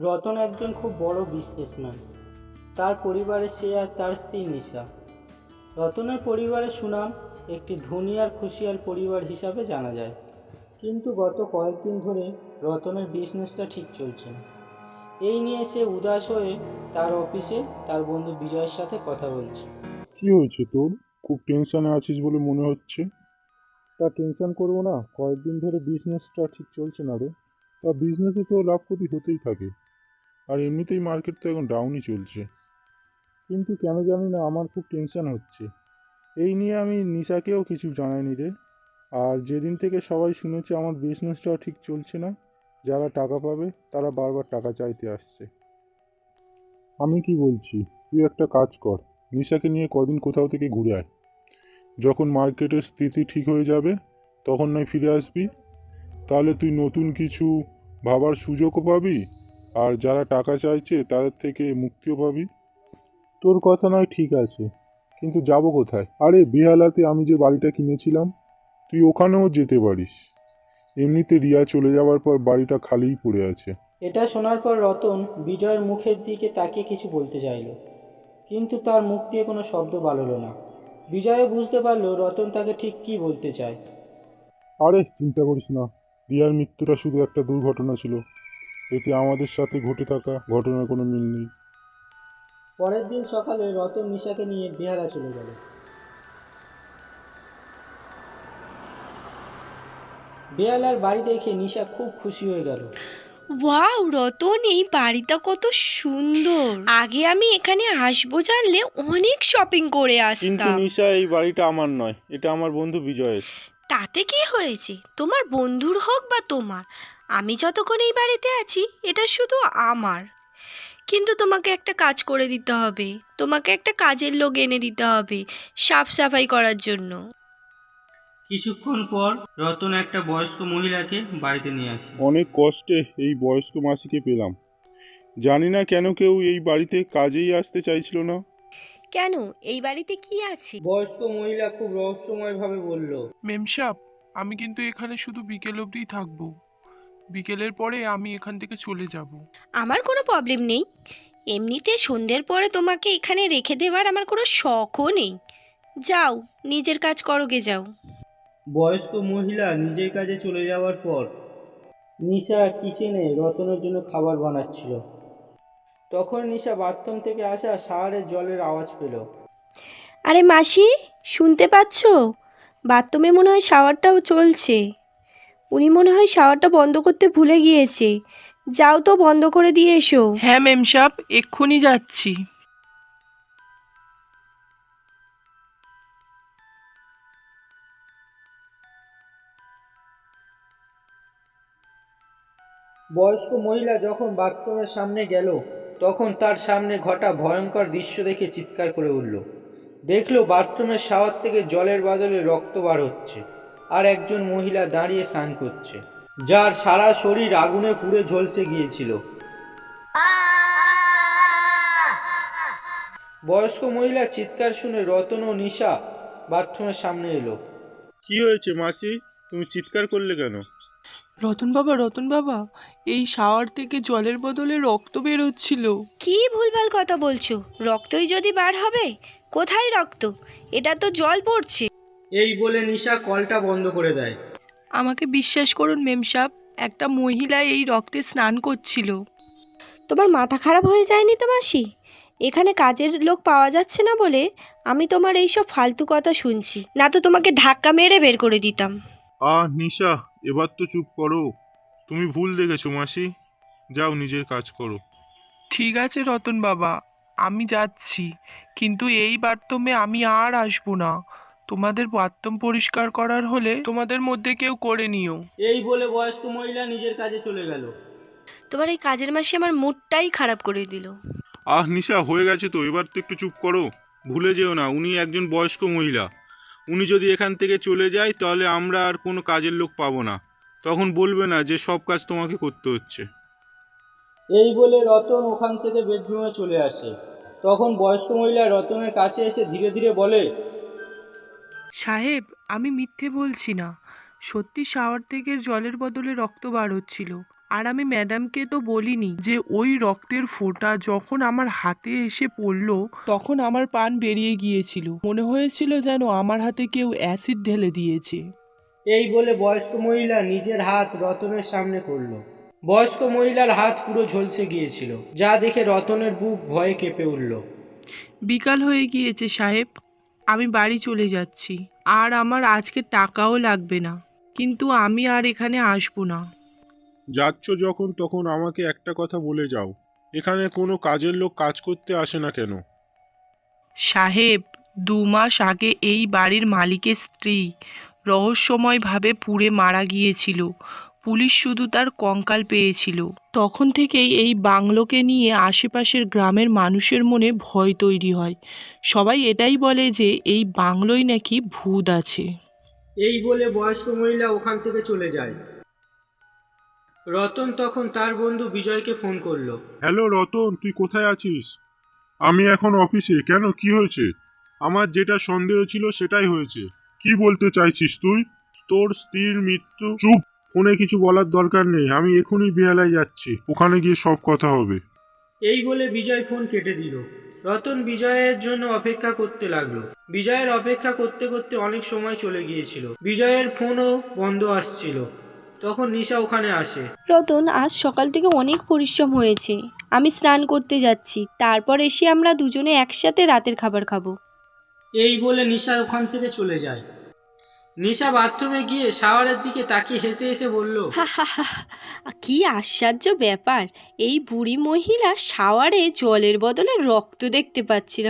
রতন একজন খুব বড় বিজনেসম্যান। তার পরিবারে সে আর তার স্ত্রী নিশা। রতনের পরিবারের সুনাম একটি ধনী আর খুশিয়াল পরিবার হিসাবে জানা যায়। কিন্তু গত কয়েকদিন ধরে রতনের বিজনেসটা ঠিক চলছে না। এই নিয়ে সে উদাস হয়ে তার অফিসে তার বন্ধু বিজয়ের সাথে কথা বলছে। কি হয়েছে তোর? খুব টেনশনে আছিস বলে মনে হচ্ছে। তা টেনশন করবো না, কয়েকদিন ধরে বিজনেসটা ঠিক চলছে না রে। তা বিজনেসে তো লাভ ক্ষতি হতেই থাকে, আর এমনিতেই মার্কেট তো এখন ডাউনই চলছে। কিন্তু কেন জানি না আমার খুব টেনশন হচ্ছে। এই নিয়ে আমি নিশাকেও কিছু জানাইনি রে। আর যেদিন থেকে সবাই শুনেছে আমার বিজনেসটাও ঠিক চলছে না, যারা টাকা পাবে তারা বারবার টাকা চাইতে আসছে। আমি কি বলছি, তুই একটা কাজ কর, নিশাকে নিয়ে কদিন কোথাও থেকে ঘুরে আয়। যখন মার্কেটের স্থিতি ঠিক হয়ে যাবে তখন নয় ফিরে আসবি। তাহলে তুই নতুন কিছু ভাবার সুযোগও পাবি, আর যারা টাকা চাইছে তাদের থেকে মুক্তিও পাবি। তোর কথা নয় ঠিক আছে, কিন্তু যাব কোথায়? আরে বেহালাতে আমি যে বাড়িটা কিনেছিলাম, তুই ওখানেও যেতে পারিস। এমনিতে রিয়া চলে যাওয়ার পর বাড়িটা খালিই পড়ে আছে। এটা শোনার পর রতন বিজয়ের মুখের দিকে তাকিয়ে কিছু বলতে চাইল, কিন্তু তার মুখ দিয়ে কোনো শব্দ বাড়ল না। বিজয়ও বুঝতে পারল রতন তাকে ঠিক কী বলতে চায়। আরে চিন্তা করিস না, রিয়ার মৃত্যুটা শুধু একটা দুর্ঘটনা ছিল, এতে আমাদের সাথে ঘটে থাকা ঘটনার কোনো মিল নেই। পরের দিন সকালে রতন নিশাকে নিয়ে বেহালা চলে গেল। বেহালার বাড়ি দেখে নিশা খুব খুশি হয়ে গেল। ওয়াও রতন, এই বাড়িটা কত সুন্দর। আগে আমি এখানে আসবো জানলে অনেক শপিং করে কিন্তু আসতাম। নিশা, এই বাড়িটা আমার নয়, এটা আমার বন্ধু বিজয়ের। তাতে কি হয়েছে? তোমার বন্ধুর হোক বা তোমার, আমি যতক্ষণ এই বাড়িতে আছি এটা শুধু আমার। কিন্তু তোমাকে একটা কাজ করে দিতে হবে, তোমাকে একটা কাজের লোক এনে দিতে হবে সাফ সাফাই করার জন্য। কিছুক্ষণ পর রতন একটা বয়স্ক মহিলাকে বাড়িতে নিয়ে আসে। অনেক কষ্টে এই বয়স্ক মাসিকে পেলাম। জানি না কেন কেউ এই বাড়িতে কাজেই আসতে চাইছিল না। কেন, এই বাড়িতে কি আছে? বয়স্ক মহিলা খুব রহস্যময়ভাবে বলল, মেমসাব, আমি কিন্তু এখানে শুধু বিকেল অবধিই থাকবো। বিকেলের পরে আমি এখান থেকে চলে যাব। আমার কোনো প্রবলেম নেই, এমনিতে সন্ধ্যের পরে তোমাকে এখানে রেখে দেওয়ার আমার কোনো শখও নেই। যাও, নিজের কাজ করো গে যাও। বয়স্ক মহিলা নিজের কাজে চলে যাওয়ার পর নিশা কিচেনে রতনের জন্য খাবার বানাচ্ছিল। তখন নিশা বাথরুম থেকে আসা শাওয়ারের জলের আওয়াজ পেল। আরে মাসি, শুনতে পাচ্ছ? বাথরুমে মনে হয় শাওয়ারটাও চলছে। উনি মনে হয় শাওয়ারটা বন্ধ করতে ভুলে গিয়েছে। যাও তো বন্ধ করে দিয়ে এসো। হ্যাঁ মেমসাব, এক্ষুনি যাচ্ছি। বয়স্ক মহিলা যখন বাথরুমের সামনে গেল তখন তার সামনে ঘটা ভয়ঙ্কর দৃশ্য দেখে চিৎকার করে উঠল। দেখলো বাথরুমের শাওয়ার থেকে জলের বদলে রক্ত বার হচ্ছে, আর একজন মহিলা দাঁড়িয়ে স্নান করছে, যার সারা শরীর আগুনে পুড়ে ঝলসে গিয়েছিল। বয়স্ক মহিলার চিৎকার শুনে রতন ও নিশা বাথরুমের সামনে এলো। কি হয়েছে মাসি, তুমি চিৎকার করলে কেন? রতন বাবা, এই শাওয়ার থেকে জলের বদলে রক্ত বেরোচ্ছিল। কি ভুলভাল কথা বলছো? রক্তই যদি বার হবে? কোথায় রক্ত? এটা তো জল পড়ছে। এই বলে নিশা কলটা বন্ধ করে দেয়। আমাকে বিশ্বাস করুন মেমসাব, একটা মহিলা এই রক্তে স্নান করছিল। তোমার মাথা খারাপ হয়ে যায়নি তো মাসি? এখানে কাজের লোক পাওয়া যাচ্ছে না বলে আমি তোমার এইসব ফালতু কথা শুনছি, না তো তোমাকে ধাক্কা মেরে বের করে দিতাম। নিশা, এবার তো চুপ করো। তুমি ভুল দেখেছো মাসি, যাও নিজের কাজ করো। ঠিক আছে রতন বাবা, আমি যাচ্ছি, কিন্তু এই বাথরুমে আমি আর আসবো না। তোমাদের বাথরুম পরিষ্কার করার হলে তোমাদের মধ্যে কেউ করে নিও। এই বলে বয়স্ক মহিলা নিজের কাজে চলে গেল। তোমার এই কাজের মাসি আমার মুডটাই খারাপ করে দিল। নিশা, হয়ে গেছে তো, এবার তো একটু চুপ করো। ভুলে যেও না, উনি একজন বয়স্ক মহিলা। উনি যদি এখান থেকে চলে যায় তাহলে আমরা আর কোনো কাজের লোক পাবো না। তখন বলবে না যে সব কাজ তোমাকে করতে হচ্ছে। এই বলে রতন ওখান থেকে বেডরুমে চলে আসে। তখন বয়স্ক মহিলা রতনের কাছে এসে ধীরে ধীরে বলে, সাহেব, আমি মিথ্যে বলছি না, সত্যি শাওয়ার থেকে জলের বদলে রক্ত বার হচ্ছিল। আর আমি ম্যাডামকে তো বলিনি যে ওই রক্তের ফোঁটা যখন আমার হাতে এসে পড়লো তখন আমার পান বেরিয়ে গিয়েছিল, মনে হয়েছিল যেন আমার হাতে কেউ অ্যাসিড ঢেলে দিয়েছে। এই বলে বয়স্ক মহিলা নিজের হাত রতনের সামনে করল। বয়স্ক মহিলার হাত পুরো ঝলসে গিয়েছিল, যা দেখে রতনের বুক ভয়ে কেঁপে উঠল। বিকাল হয়ে গিয়েছে সাহেব, আমি বাড়ি চলে যাচ্ছি। আর আমার আজকে টাকাও লাগবে না, কিন্তু আমি আর এখানে আসবো না। যাচ্ছ যখন তখন আমাকে একটা কথা বলে যাও, এখানে কোনো কাজের লোক কাজ করতে আসে না কেন? সাহেব, 2 মাস আগে এই বাড়ির মালিকের স্ত্রী রহস্যময়ভাবে পুড়ে মারা গিয়েছিল। পুলিশ শুধু তার কঙ্কাল পেয়েছিল। তখন থেকেই এই বাংলোকে নিয়ে আশেপাশের গ্রামের মানুষের মনে ভয় তৈরি হয়। সবাই এটাই বলে যে এই বাংলোয় নাকি ভূত আছে। এই বলে বয়স্ক মহিলা ওখান থেকে চলে যায়। রতন তখন তার বন্ধু বিজয়কে ফোন করলো। হ্যালো রতন, তুই কোথায় আছিস? আমি এখন অফিসে। কেন, কি হয়েছে? আমার যেটা সন্দেহ ছিল সেটাই হয়েছে। কি বলতে চাইছিস তুই? তোর স্ত্রীর মৃত্যু? চুপ, ফোনে কিছু বলার দরকার নেই, আমি এখনই বেহালায় যাচ্ছি, ওখানে গিয়ে সব কথা হবে। এই বলে বিজয় ফোন কেটে দিল। রতন বিজয়ের জন্য অপেক্ষা করতে লাগলো। বিজয়ের অপেক্ষা করতে করতে অনেক সময় চলে গিয়েছিল। বিজয়ের ফোনও বন্ধ আসছিল। তখন নিশা ওখানে আসে। রতন, আজ সকাল থেকে অনেক পরিশ্রম হয়েছে। আমি স্নান করতে যাচ্ছি, তারপর এসে আমরা দুজনে একসাথে রাতের খাবার খাবো। এই বলে নিশা ওখান থেকে চলে যায়। নিশা বাথরুমে গিয়ে শাওয়ারের দিকে তাকিয়ে হেসে হেসে বলল, কি আশ্চর্য ব্যাপার, এই বুড়ি মহিলা শাওয়ারে জলের বদলে রক্ত দেখতে পাচ্ছিল।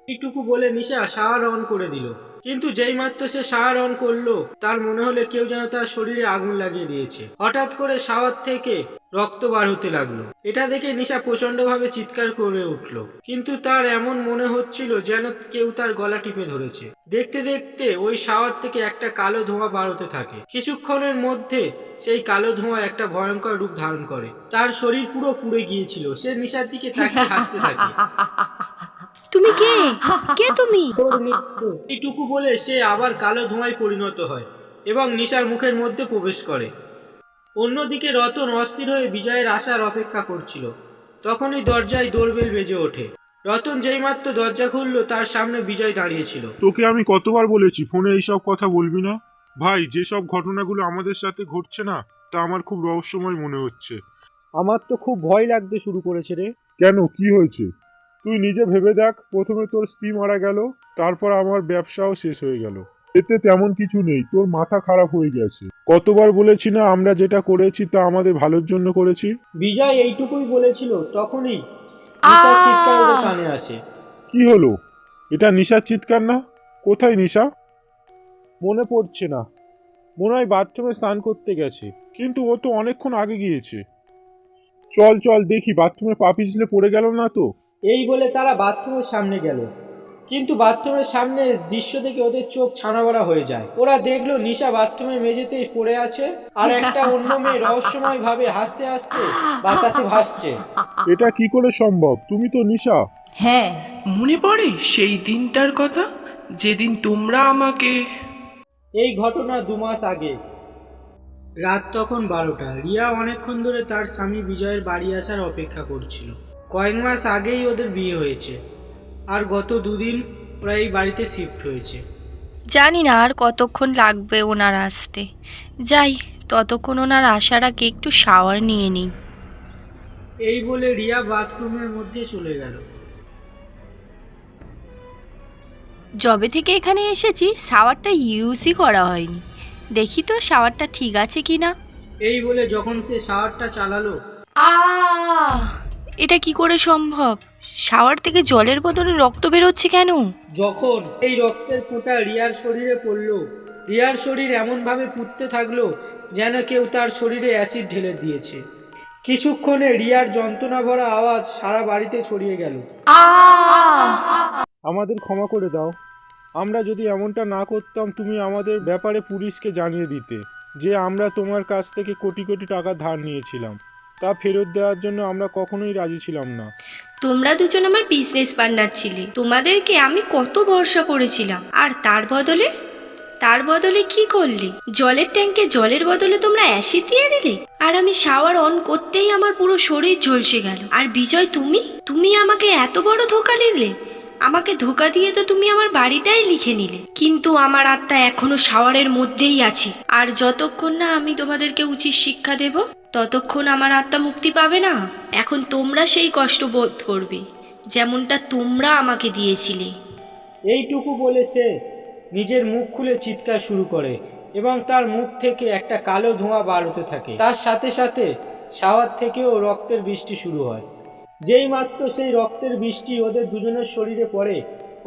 এইটুকু বলে নিশা শাওয়ার অন করে দিল। কিন্তু যেই মাত্র সে শাওয়ার অন করলো, তার মনে হলো কেউ যেন তার শরীরে আগুন লাগিয়ে দিয়েছে। হঠাৎ করে শাওয়ার থেকে রক্ত বার হতে লাগলো। এটা দেখে নিশা প্রচন্ডভাবে চিৎকার করে উঠলো। কিন্তু তার এমন মনে হচ্ছিল যেন কেউ তার গলা টিপে ধরেছে। দেখতে দেখতে ওই শাওয়ার থেকে একটা কালো ধোঁয়া বার হতে থাকে। কিছুক্ষণের মধ্যে সেই কালো ধোঁয়া একটা ভয়ঙ্কর রূপ ধারণ করে। তার শরীর পুরো পুড়ে গিয়েছিল। সে নিশার দিকে তাকিয়ে হাসতে থাকে। তুমি কে? কে তুমি? তোর মৃত্যু। এইটুকু বলে সে আবার কালো ধোঁয়ায় পরিণত হয় এবং নিশার মুখের মধ্যে প্রবেশ করে। অন্যদিকে রতন অস্থির হয়ে বিজয়ের আসার অপেক্ষা করছিল। তখনই দরজায় দোরবেল বেজে ওঠে। রতন যেইমাত্র দরজা খুললো, তার সামনে বিজয় দাঁড়িয়েছিল। তোকে আমি কতবার বলেছি ফোনে এইসব কথা বলবি না? ভাই, যেসব ঘটনাগুলো আমাদের সাথে ঘটছে না, তা আমার খুব রহস্যময় মনে হচ্ছে। আমার তো খুব ভয় লাগতে শুরু করেছে রে। কেন, কি হয়েছে? তুই নিজে ভেবে দেখ, প্রথমে তোর স্ত্রী মারা গেল, তারপর আমার ব্যবসাও শেষ হয়ে গেল। এতে তেমন কিছু নেই, তোর মাথা খারাপ হয়ে গেছে। কতবার বলেছি না আমরা যেটা করেছি তা আমাদের ভালোর জন্য করেছি? বিজয় এইটুকুই বলেছিল, তখনই নিশার চিৎকার ওদের কানে আসে। কি হলো? এটা নিশার চিৎকার না? কোথায় নিশা? মনে পড়ছে না, মনে হয় বাথরুমে স্নান করতে গেছে, কিন্তু ও তো অনেকক্ষণ আগে গিয়েছে। চল চল দেখি, বাথরুমে পা পিছলে পড়ে গেল না তো। এই বলে তারা বাথরুমের সামনে গেল। কিন্তু বাথরুমের সামনে দৃশ্য দেখে ওদের চোখ ছানাবড়া হয়ে যায়। ওরা দেখলো নিশা বাথরুমের মেঝেতেই পড়ে আছে, আর একটা অন্য মেয়ে রহস্যময় ভাবে হাসতে হাসতে বাতাসে ভাসছে। এটা কি করে সম্ভব? তুমি তো নিশা। হ্যাঁ। মনে পড়ে সেই দিনটার কথা, যেদিন তোমরা আমাকে... এই ঘটনা 2 মাস আগে। রাত তখন 12টা। রিয়া অনেকক্ষণ ধরে তার স্বামী বিজয়ের বাড়ি আসার অপেক্ষা করছিল। কয়েক মাস আগেই ওদের বিয়ে হয়েছে, আর গত 2 দিন ওরা এই বাড়িতে শিফট হয়েছে। জানি না আর কতক্ষণ লাগবে ওনার আসতে। যাই, ততক্ষণ ওনার আসার আগে একটু শাওয়ার নিয়ে নিই। এই বলে রিয়া বাথরুমের মধ্যে চলে গেল। যবে থেকে এখানে এসেছি শাওয়ারটা ইউজই করা হয়নি। দেখি তো শাওয়ারটা ঠিক আছে কি না। এই বলে যখন সে শাওয়ারটা চালালো, এটা কি করে সম্ভব? শাওয়ার থেকে জলের বদলে রক্ত বেরোচ্ছে কেন? যখন এই রক্তের ফোঁটা রিয়ার শরীরে পড়ল, রিয়ার শরীর এমনভাবে পুড়তে থাকলো যেন কেউ তার শরীরে অ্যাসিড ঢেলে দিয়েছে। কিছুক্ষণে রিয়ার যন্ত্রণা ভরা আওয়াজ সারা বাড়িতে ছড়িয়ে গেল। আমাদের ক্ষমা করে দাও। আমরা যদি এমনটা না করতাম, তুমি আমাদের ব্যাপারে পুলিশকে জানিয়ে দিতে যে আমরা তোমার কাছ থেকে কোটি কোটি টাকা ধার নিয়েছিলাম। তা ফেরত দেওয়ার জন্য আমরা কখনোই রাজি ছিলাম না। তোমরা দুজন আমার বিজনেস পার্টনার ছিলে, তোমাদেরকে আমি কত ভরসা করেছিলাম, আর তার বদলে তার বদলে কি করলে? জলের ট্যাঙ্কে জলের বদলে তোমরা অ্যাসিড দিয়ে দিলে। আর আমি শাওয়ার অন করতেই আমার পুরো শরীর ঝলসে গেল। আর বিজয়, তুমি আমাকে এত বড় ধোঁকা দিলে। আমাকে ধোঁকা দিয়ে তো তুমি আমার বাড়িটাই লিখে নিলে। কিন্তু আমার আত্মা এখনো শাওয়ারের মধ্যেই আছে। আর যতক্ষণ না আমি তোমাদেরকে উচিত শিক্ষা দেব, ততক্ষণ আমার আত্মা মুক্তি পাবে না। এখন তোমরা সেই কষ্ট বোধ করবে, যেমনটা তোমরা আমাকে দিয়েছিলে। এইটুকু বলে সে নিজের মুখ খুলে চিৎকার শুরু করে এবং তার মুখ থেকে একটা কালো ধোঁয়া বার হতে থাকে। তার সাথে সাথে শাওয়ার থেকেও রক্তের বৃষ্টি শুরু হয়। যেই মাত্র সেই রক্তের বৃষ্টি ওদের দুজনের শরীরে পড়ে,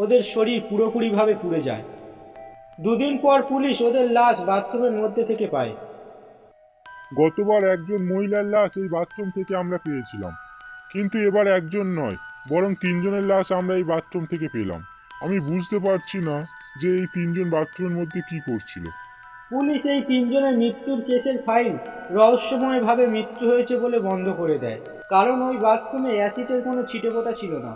ওদের শরীর পুরোপুরিভাবে পুড়ে যায়। দুদিন পর পুলিশ ওদের লাশ বাথরুমের মধ্যে থেকে পায়। গতবার একজন মহিলার লাশ এই বাথরুম থেকে আমরা পেয়েছিলাম, কিন্তু এবার একজন নয়, বরং 3 জনের লাশ আমরা এই বাথরুম থেকে পেলাম। আমি বুঝতে পারছি না যে এই 3 জন বাথরুমের মধ্যে কি করছিল। পুলিশ এই 3 জনের মৃত্যুর কেসের ফাইল রহস্যময়ভাবে মৃত্যু হয়েছে বলে বন্ধ করে দেয়, কারণ ওই বাথরুমে অ্যাসিডের কোনো ছিটেফোঁটা ছিল না।